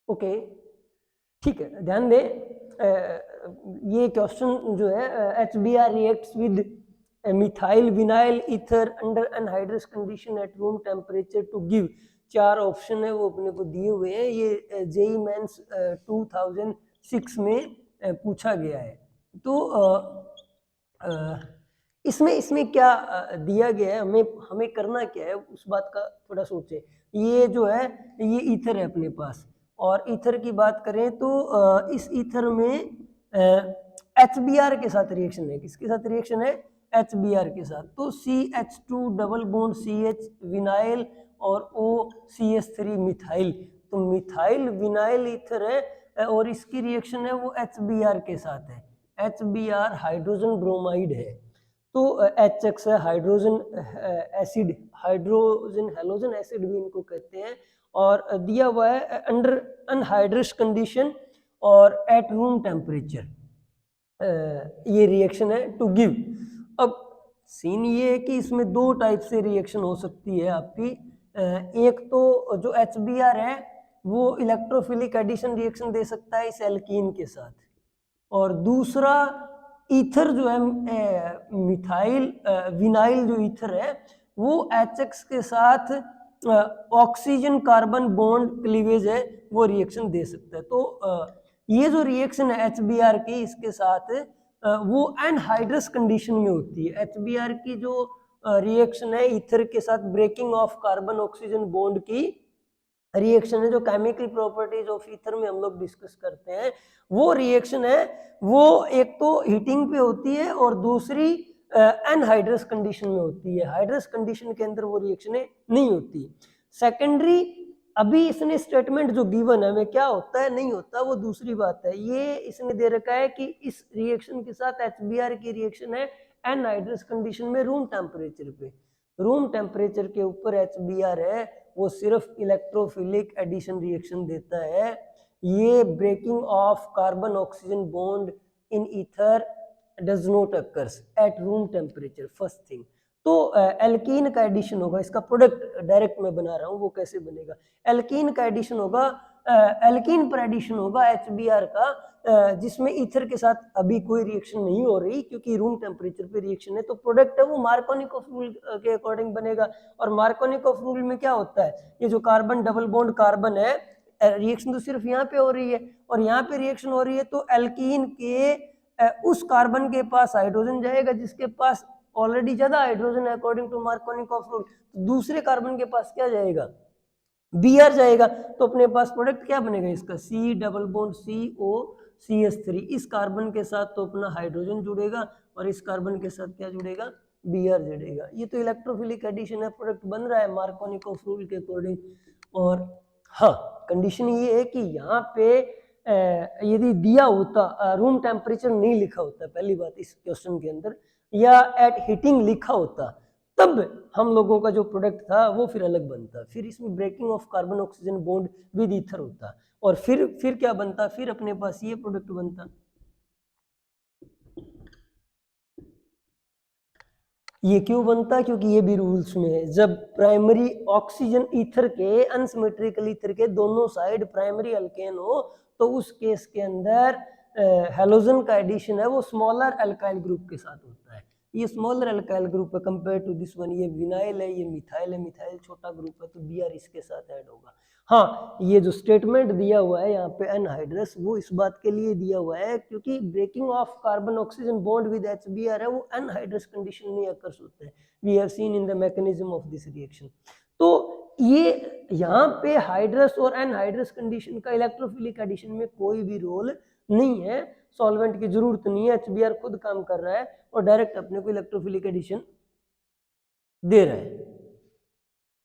Okay, ठीक है, ध्यान दें ये क्वेश्चन जो है HBr reacts with methyl vinyl ether under anhydrous condition at room temperature to give, 4 option है वो अपने को दिए हुए हैं। ये जेईई मेंस 2006 में पूछा गया है। तो इसमें क्या दिया गया है, हमें करना क्या है उस बात का थोड़ा सोचें। ये जो है ये ईथर है अपने पास, और ईथर की बात करें तो इस ईथर में HBr के साथ रिएक्शन है। किसके साथ रिएक्शन है? HBr के साथ। तो CH2 double bond CH vinyl और OCH3 मिथाइल, तो मिथाइल विनाइल ईथर है और इसकी रिएक्शन है वो HBr के साथ है। HBr हाइड्रोजन ब्रोमाइड है, तो HX है hydrogen acid, hydrogen halogen acid भी इनको कहते हैं, और दिया हुआ है अंडर अनहाइड्रस कंडीशन और एट रूम टेम्परेचर ये रिएक्शन है टू गिव। अब सीन ये है कि इसमें 2 टाइप से रिएक्शन हो सकती है आपकी। एक तो जो HBr है वो इलेक्ट्रोफिलिक एडिशन रिएक्शन दे सकता है इस एल्कीन के साथ, और दूसरा ईथर जो है मिथाइल विनाइल जो ईथर है वो HX के साथ ऑक्सीजन कार्बन बॉन्ड क्लीवेज है वो रिएक्शन दे सकता है। तो ये जो रिएक्शन है HBr की इसके साथ वो एनहाइड्रस कंडीशन में होती है। HBr की जो रिएक्शन है ईथर के साथ breaking of carbon oxygen bond की रिएक्शन है, जो केमिकल प्रॉपर्टीज ऑफ ईथर में हम लोग डिस्कस करते हैं, वो रिएक्शन है वो एक तो हीटिंग पे होती है और दूसरी एनहाइड्रस कंडीशन में होती है। हाइड्रस कंडीशन के अंदर वो रिएक्शन नहीं होती। सेकेंडरी अभी इसने स्टेटमेंट जो गिवन है में क्या होता है नहीं होता वो दूसरी बात है। ये इसने दे रखा है कि इस रिएक्शन के साथ HBr की रिएक्शन है एनहाइड्रस कंडीशन में रूम टेम्परेचर पे, रूम टेम्परेचर के ऊपर HBr है वो सिर्फ इलेक्ट्रोफिलिक एडिशन रिएक्शन देता है। ये breaking of carbon oxygen bond in ether does not occurs at room temperature, first thing. तो एल्कीन का एडिशन होगा, इसका प्रोडक्ट डायरेक्ट मैं बना रहा हूँ वो कैसे बनेगा। एल्कीन का एडिशन होगा, एल्कीन पर एडिशन होगा HBr का जिसमें ईथर के साथ अभी कोई रिएक्शन नहीं हो रही क्योंकि रूम टेम्परेचर पे रिएक्शन है। तो प्रोडक्ट है वो मार्कोनिकोव रूल के अकॉर्डिंग बनेगा, और मार्कोनिकोव रूल में क्या होता है, ये जो कार्बन डबल बॉन्ड कार्बन है रिएक्शन तो सिर्फ यहाँ पे हो रही है और यहाँ पे रिएक्शन हो रही है, तो एल्कीन के उस कार्बन के पास हाइड्रोजन जाएगा जिसके पास ऑलरेडी ज्यादा हाइड्रोजन है अकॉर्डिंग टू मार्कोनिकोव रूल, तो दूसरे कार्बन के पास क्या जाएगा, Br जाएगा। तो अपने पास प्रोडक्ट क्या बनेगा इसका, C डबल बॉन्ड COCH3, इस कार्बन के साथ तो अपना हाइड्रोजन जुड़ेगा और इस कार्बन के साथ क्या जुड़ेगा, Br जुड़ेगा। ये तो इलेक्ट्रोफिलिक एडिशन है, प्रोडक्ट बन रहा है मार्कोनिकोव रूल के अकॉर्डिंग। और हाँ, कंडीशन ये है कि यहाँ पे यदि दिया होता रूम टेम्परेचर नहीं लिखा होता पहली बात इस क्वेश्चन के अंदर, या एट हीटिंग लिखा होता, तब हम लोगों का जो प्रोडक्ट था वो फिर अलग बनता, फिर इसमें breaking of carbon oxygen bond with ether होता, और फिर क्या बनता, फिर अपने पास ये प्रोडक्ट बनता। ये क्यों बनता, क्योंकि ये भी रूल्स में है, जब प्राइमरी ऑक्सीजन ईथर के अनसिमेट्रिकल ईथर के दोनों साइड प्राइमरी अल्केन हो तो उस केस के अंदर हेलोजन का एडिशन है वो स्मॉलर अल्काइल ग्रुप के साथ होता है। ये स्मॉलर अल्काइल ग्रुप है कंपेयर टू दिस वन, ये विनाइल है, ये मिथाइल है, मिथाइल छोटा ग्रुप है तो Br इसके साथ ऐड होगा। हाँ, ये जो स्टेटमेंट दिया हुआ है यहाँ पे अनहाइड्रस, वो इस बात के लिए दिया हुआ है क्योंकि breaking of carbon oxygen bond with HBr है वो अनहाइड्रस कंडीशन में अकर्स होता है। We have seen in the mechanism of this reaction. तो ये यहाँ पे हाइड्रस और अनहाइड्रस कंडीशन का इलेक्ट्रोफिलिक एडिशन में कोई भी रोल नहीं है, सॉल्वेंट की जरूरत नहीं है, HBr खुद काम कर रहा है और डायरेक्ट अपने को इलेक्ट्रोफिलिक एडिशन दे रहा है।